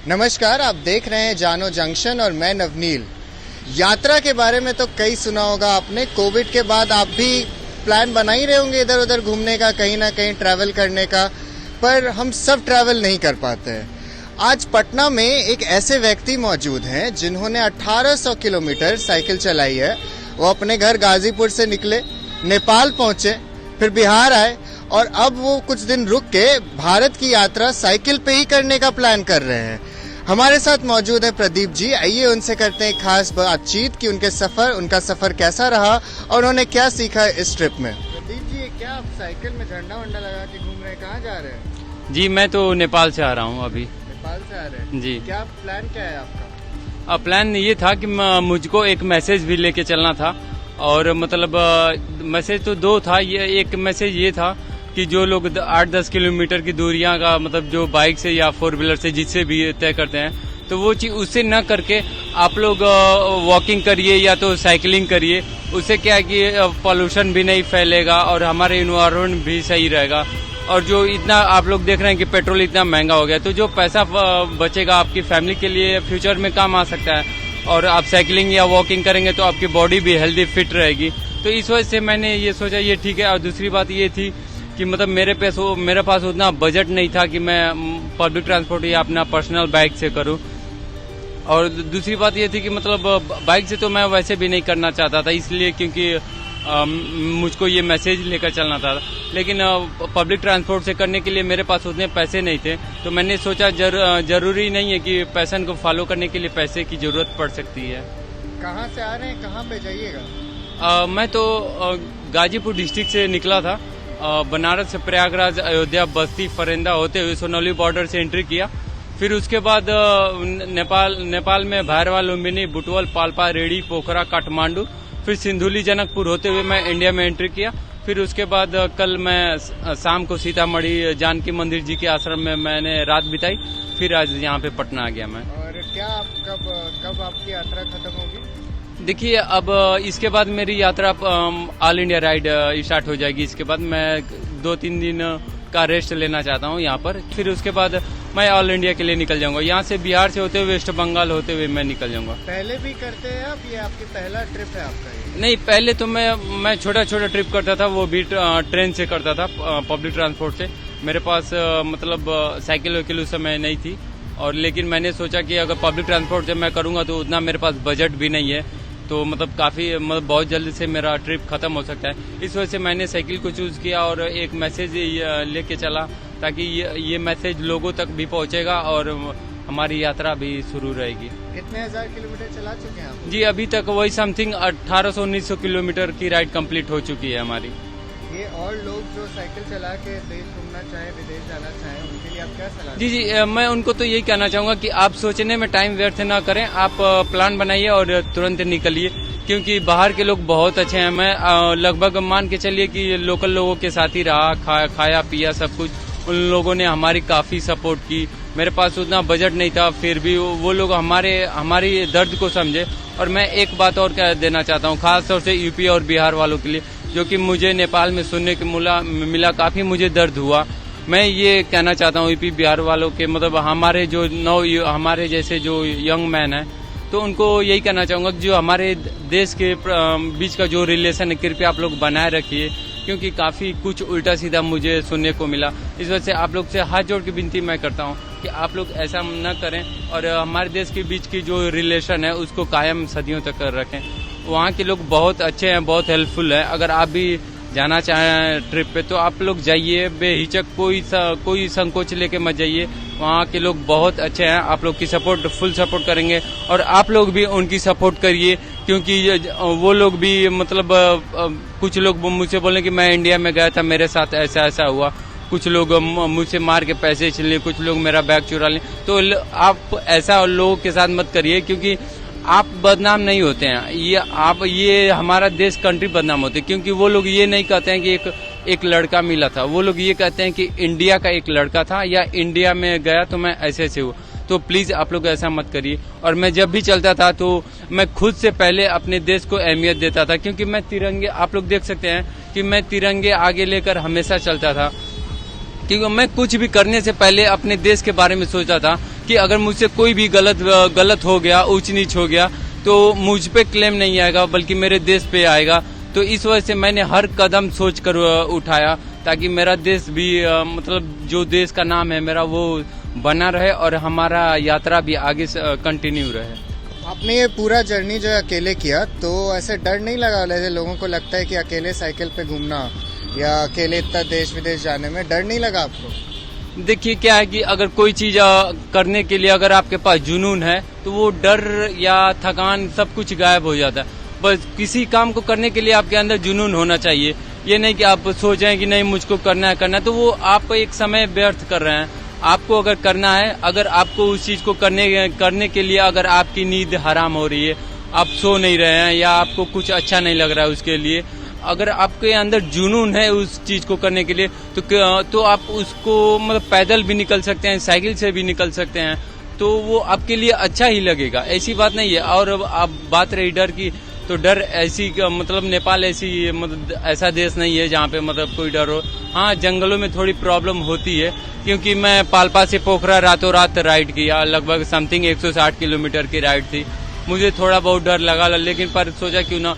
नमस्कार, आप देख रहे हैं जानो जंक्शन और मैं नवनील। यात्रा के बारे में तो कई सुना होगा आपने। कोविड के बाद आप भी प्लान बना ही रहे होंगे इधर उधर घूमने का, कहीं ना कहीं ट्रैवल करने का, पर हम सब ट्रैवल नहीं कर पाते हैं। आज पटना में एक ऐसे व्यक्ति मौजूद हैं जिन्होंने 1800 किलोमीटर साइकिल चलाई है। वो अपने घर गाजीपुर से निकले, नेपाल पहुंचे, फिर बिहार आए और अब वो कुछ दिन रुक के भारत की यात्रा साइकिल पे ही करने का प्लान कर रहे हैं। हमारे साथ मौजूद है प्रदीप जी। आइए उनसे करते हैं खास बातचीत कि उनका सफर कैसा रहा और उन्होंने क्या सीखा इस ट्रिप में। प्रदीप जी, क्या आप साइकिल में झंडा वंडा लगा के घूम रहे हैं? कहाँ जा रहे हैं? जी, मैं तो नेपाल से आ रहा हूँ अभी। नेपाल से आ रहे हैं जी। क्या प्लान क्या है आपका? प्लान ये था कि मुझको एक मैसेज भी लेके चलना था और मतलब मैसेज तो दो था। ये एक मैसेज ये था कि जो लोग 8-10 किलोमीटर की दूरियां का मतलब जो बाइक से या 4 व्हीलर से जिससे भी तय करते हैं, तो वो चीज उससे न करके आप लोग वॉकिंग करिए या तो साइकिलिंग करिए। उससे क्या है कि पॉल्यूशन भी नहीं फैलेगा और हमारे इन्वायरमेंट भी सही रहेगा। और जो इतना आप लोग देख रहे हैं कि पेट्रोल इतना महंगा हो गया, तो जो पैसा बचेगा आपकी फैमिली के लिए फ्यूचर में काम आ सकता है। और आप साइकिलिंग या वॉकिंग करेंगे तो आपकी बॉडी भी हेल्दी फिट रहेगी। तो इस वजह से मैंने ये सोचा ये ठीक है। और दूसरी बात ये थी कि मतलब मेरे पास उतना बजट नहीं था कि मैं पब्लिक ट्रांसपोर्ट या अपना पर्सनल बाइक से करूं। और दूसरी बात ये थी कि मतलब बाइक से तो मैं वैसे भी नहीं करना चाहता था, इसलिए क्योंकि मुझको ये मैसेज लेकर चलना था। लेकिन पब्लिक ट्रांसपोर्ट से करने के लिए मेरे पास उतने पैसे नहीं थे, तो मैंने सोचा जरूरी नहीं है कि पैशन को फॉलो करने के लिए पैसे की जरूरत पड़ सकती है। कहाँ से आ रहे हैं, कहाँ पे जाइएगा? मैं तो गाजीपुर डिस्ट्रिक्ट से निकला था। बनारस से प्रयागराज, अयोध्या, बस्ती, फरेंदा होते हुए सोनौली बॉर्डर से एंट्री किया। फिर उसके बाद नेपाल में भैरवा, लुम्बिनी, बुटवल, पाल्पा, रेडी, पोखरा, काठमांडू, फिर सिंधुली, जनकपुर होते हुए मैं इंडिया में एंट्री किया। फिर उसके बाद कल मैं शाम को सीतामढ़ी जानकी मंदिर जी के आश्रम में मैंने रात बिताई। फिर आज यहाँ पे पटना आ गया मैं। और क्या कब आपकी यात्रा खत्म होगी? देखिए, अब इसके बाद मेरी यात्रा ऑल इंडिया राइड स्टार्ट हो जाएगी। इसके बाद मैं 2-3 दिन का रेस्ट लेना चाहता हूँ यहाँ पर। फिर उसके बाद मैं ऑल इंडिया के लिए निकल जाऊंगा। यहाँ से बिहार से होते हुए वेस्ट बंगाल होते हुए मैं निकल जाऊंगा। पहले भी करते हैं आप? ये आपकी पहला ट्रिप है आपका? ये नहीं, पहले तो मैं छोटा ट्रिप करता था, वो भी ट्रेन से करता था, पब्लिक ट्रांसपोर्ट से। मेरे पास मतलब साइकिल वाइकिल उस समय नहीं थी। और लेकिन मैंने सोचा कि अगर पब्लिक ट्रांसपोर्ट से मैं करूंगा तो उतना मेरे पास बजट भी नहीं है, तो मतलब काफी बहुत जल्दी से मेरा ट्रिप खत्म हो सकता है। इस वजह से मैंने साइकिल को चूज किया और एक मैसेज लेके चला, ताकि ये मैसेज लोगों तक भी पहुंचेगा और हमारी यात्रा भी शुरू रहेगी। कितने हजार किलोमीटर चला चुके हैं आप? जी, अभी तक वही समथिंग 1800-1900 किलोमीटर की राइड कंप्लीट हो चुकी है हमारी। ये और लोग जो साइकिल चला के देश घूमना चाहें, विदेश जाना चाहें, उनके लिए आप क्या सलाह? जी, मैं उनको तो यही कहना चाहूंगा कि आप सोचने में टाइम व्यर्थ ना करें। आप प्लान बनाइए और तुरंत निकलिए, क्योंकि बाहर के लोग बहुत अच्छे हैं। मैं लगभग मान के चलिए कि लोकल लोगों के साथ ही रहा, खाया पिया सब कुछ। उन लोगों ने हमारी काफी सपोर्ट की। मेरे पास उतना बजट नहीं था, फिर भी वो लोग हमारी दर्द को समझे। और मैं एक बात और कह देना चाहता हूँ, खास तौर से यूपी और बिहार वालों के लिए, जो कि मुझे नेपाल में सुनने को मिला, काफी मुझे दर्द हुआ। मैं ये कहना चाहता हूँ यूपी बिहार वालों के, मतलब हमारे जैसे जो यंग मैन है, तो उनको यही कहना चाहूंगा कि जो हमारे देश के बीच का जो रिलेशन है, कृपया आप लोग बनाए रखिए, क्योंकि काफी कुछ उल्टा सीधा मुझे सुनने को मिला। इस वजह से आप लोग से हाथ जोड़ के विनती मैं करता हूँ कि आप लोग ऐसा न करें और हमारे देश के बीच की जो रिलेशन है उसको कायम सदियों तक रखें। वहाँ के लोग बहुत अच्छे हैं, बहुत हेल्पफुल है। अगर आप भी जाना चाहें ट्रिप पे तो आप लोग जाइए बेहिचक, कोई संकोच लेके मत जाइए। वहाँ के लोग बहुत अच्छे हैं, आप लोग की फुल सपोर्ट करेंगे और आप लोग भी उनकी सपोर्ट करिए, क्योंकि वो लोग भी मतलब कुछ लोग मुझसे बोले कि मैं इंडिया में गया था, मेरे साथ ऐसा हुआ। कुछ लोग मुझसे मार के पैसे छीन लिए, कुछ लोग मेरा बैग चुरा लिए। तो आप ऐसा लोगों के साथ मत करिए, क्योंकि आप बदनाम नहीं होते हैं। ये हमारा देश कंट्री बदनाम होते हैं, क्योंकि वो लोग ये नहीं कहते हैं कि एक लड़का मिला था। वो लोग ये कहते हैं कि इंडिया का एक लड़का था या इंडिया में गया तो मैं ऐसे हुआ। तो प्लीज आप लोग ऐसा मत करिए। और मैं जब भी चलता था तो मैं खुद से पहले अपने देश को अहमियत देता था, क्योंकि मैं तिरंगे, आप लोग देख सकते हैं कि मैं तिरंगे आगे लेकर हमेशा चलता था। क्योंकि मैं कुछ भी करने से पहले अपने देश के बारे में सोचा था कि अगर मुझसे कोई भी गलत हो गया, ऊंच नीच हो गया, तो मुझ पे क्लेम नहीं आएगा बल्कि मेरे देश पे आएगा। तो इस वजह से मैंने हर कदम सोच कर उठाया ताकि मेरा देश भी मतलब जो देश का नाम है मेरा वो बना रहे और हमारा यात्रा भी आगे कंटिन्यू रहे। आपने ये पूरा जर्नी जो है अकेले किया, तो ऐसे डर नहीं लगा? जैसे लोगों को लगता है कि अकेले साइकिल पे घूमना या अकेले इतना देश विदेश जाने में डर नहीं लगा आपको? देखिए क्या है कि अगर कोई चीज करने के लिए अगर आपके पास जुनून है तो वो डर या थकान सब कुछ गायब हो जाता है। बस किसी काम को करने के लिए आपके अंदर जुनून होना चाहिए। ये नहीं कि आप सोचें कि नहीं मुझको करना है, तो वो आप एक समय व्यर्थ कर रहे हैं। आपको अगर करना है, अगर आपको उस चीज को करने के लिए अगर आपकी नींद हराम हो रही है, आप सो नहीं रहे हैं या आपको कुछ अच्छा नहीं लग रहा है उसके लिए, अगर आपके अंदर जुनून है उस चीज को करने के लिए तो आप उसको मतलब पैदल भी निकल सकते हैं, साइकिल से भी निकल सकते हैं, तो वो आपके लिए अच्छा ही लगेगा। ऐसी बात नहीं है। और अब बात रही डर की, तो डर ऐसी मतलब नेपाल ऐसा देश नहीं है जहाँ पे मतलब कोई डर हो। हाँ, जंगलों में थोड़ी प्रॉब्लम होती है क्योंकि मैं पाल्पा से पोखरा रातों रात राइड किया, लगभग समथिंग 160 किलोमीटर की राइड थी। मुझे थोड़ा बहुत डर लगा, लेकिन पर सोचा क्यों ना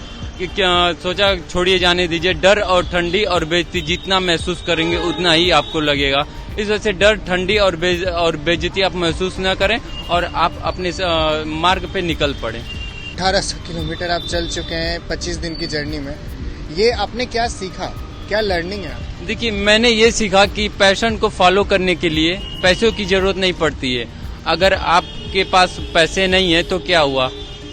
सोचा छोड़िए, जाने दीजिए। डर और ठंडी और बेइज्जती जितना महसूस करेंगे उतना ही आपको लगेगा। इस वजह से डर, ठंडी और बेइज्जती आप महसूस न करें और आप अपने मार्ग पे निकल पड़े। 1800 किलोमीटर आप चल चुके हैं 25 दिन की जर्नी में। ये आपने क्या सीखा, क्या लर्निंग है? देखिए, मैंने ये सीखा कि पैशन को फॉलो करने के लिए पैसों की जरूरत नहीं पड़ती है। अगर आपके पास पैसे नहीं है तो क्या हुआ,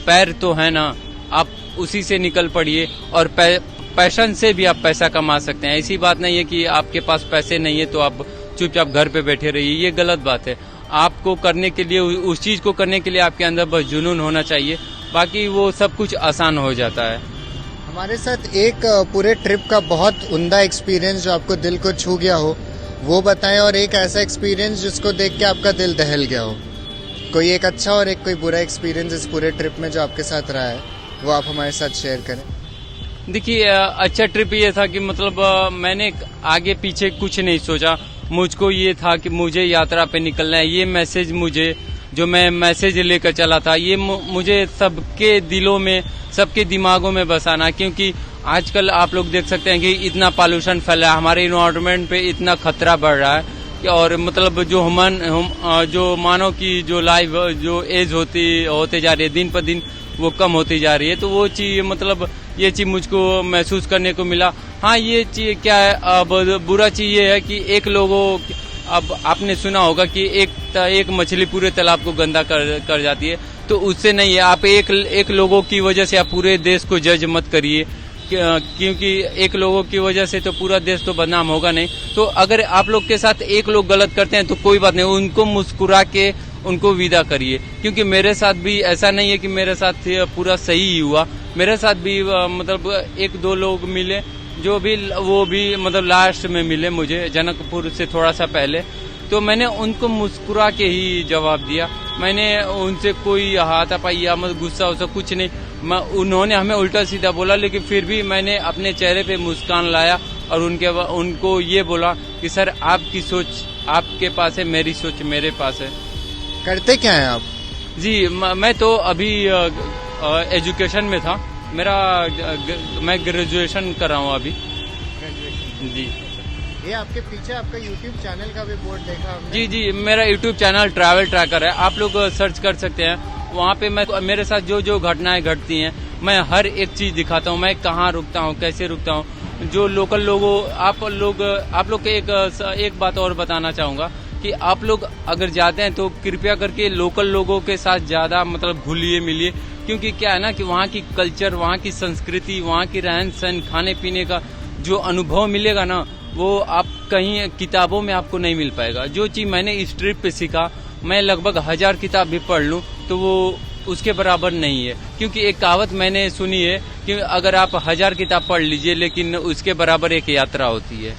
पैर तो है ना, आप उसी से निकल पड़िए और पैशन से भी आप पैसा कमा सकते हैं। ऐसी बात नहीं है कि आपके पास पैसे नहीं है तो आप चुपचाप घर पे बैठे रहिए, ये गलत बात है। आपको करने के लिए, उस चीज को करने के लिए आपके अंदर बस जुनून होना चाहिए, बाकी वो सब कुछ आसान हो जाता है। हमारे साथ एक पूरे ट्रिप का बहुत उम्दा एक्सपीरियंस जो आपको दिल को छू गया हो वो बताएं, और एक ऐसा एक्सपीरियंस जिसको देख के आपका दिल दहल गया हो। कोई एक अच्छा और एक कोई बुरा एक्सपीरियंस इस पूरे ट्रिप में जो आपके साथ रहा है वो आप हमारे साथ शेयर करें। देखिए, अच्छा ट्रिप ये था कि मतलब मैंने आगे पीछे कुछ नहीं सोचा। मुझको ये था कि मुझे यात्रा पे निकलना है। ये मैसेज जो मैं मैसेज लेकर चला था, ये मुझे सबके दिलों में, सबके दिमागों में बसाना है। क्योंकि आजकल आप लोग देख सकते हैं कि इतना पॉल्यूशन फैला है, हमारे इन्वायरमेंट पे इतना खतरा बढ़ रहा है और मतलब जो मानव की जो लाइफ जो एज होते जा रही है, दिन पर दिन वो कम होती जा रही है। तो वो चीज मतलब ये चीज मुझको महसूस करने को मिला। हाँ, ये चीज क्या है, अब बुरा चीज ये है कि अब आपने सुना होगा कि एक मछली पूरे तालाब को गंदा कर जाती है, तो उससे नहीं है। आप एक लोगों की वजह से आप पूरे देश को जज मत करिए, क्योंकि एक लोगों की वजह से तो पूरा देश तो बदनाम होगा नहीं। तो अगर आप लोग के साथ एक लोग गलत करते हैं तो कोई बात नहीं, उनको मुस्कुरा के उनको विदा करिए। क्योंकि मेरे साथ भी ऐसा नहीं है कि मेरे साथ पूरा सही ही हुआ। मेरे साथ भी मतलब 1-2 लोग मिले वो भी मतलब लास्ट में मिले मुझे, जनकपुर से थोड़ा सा पहले। तो मैंने उनको मुस्कुरा के ही जवाब दिया। मैंने उनसे कोई हाथापाई या गुस्सा वुस्सा कुछ नहीं, उन्होंने हमें उल्टा सीधा बोला, लेकिन फिर भी मैंने अपने चेहरे पे मुस्कान लाया और उनको ये बोला कि सर, आपकी सोच आपके पास है, मेरी सोच मेरे पास है। करते क्या हैं आप? जी, मैं तो अभी एजुकेशन में था। मैं ग्रेजुएशन कर रहा हूँ अभी। जी, ये आपके पीछे आपका यूट्यूब चैनल का भी बोर्ड देखा हमने। जी, मेरा यूट्यूब चैनल ट्रैवल ट्रैकर है, आप लोग सर्च कर सकते हैं। वहाँ पे मेरे साथ जो घटनाएं घटती हैं मैं हर एक चीज दिखाता हूँ। मैं कहाँ रुकता हूँ, कैसे रुकता हूँ, जो लोकल लोगों आप लोग के एक बात और बताना चाहूंगा कि आप लोग अगर जाते हैं तो कृपया करके लोकल लोगों के साथ ज्यादा मतलब घुलिए मिलिए। क्योंकि क्या है ना कि वहाँ की कल्चर, वहाँ की संस्कृति, वहाँ की रहन सहन, खाने पीने का जो अनुभव मिलेगा ना, वो आप कहीं किताबों में आपको नहीं मिल पाएगा। जो चीज मैंने इस ट्रिप पे सीखा, मैं लगभग 1000 किताब भी पढ़ लूं तो वो उसके बराबर नहीं है। क्योंकि एक कहावत मैंने सुनी है कि अगर आप 1000 किताब पढ़ लीजिए लेकिन उसके बराबर एक यात्रा होती है।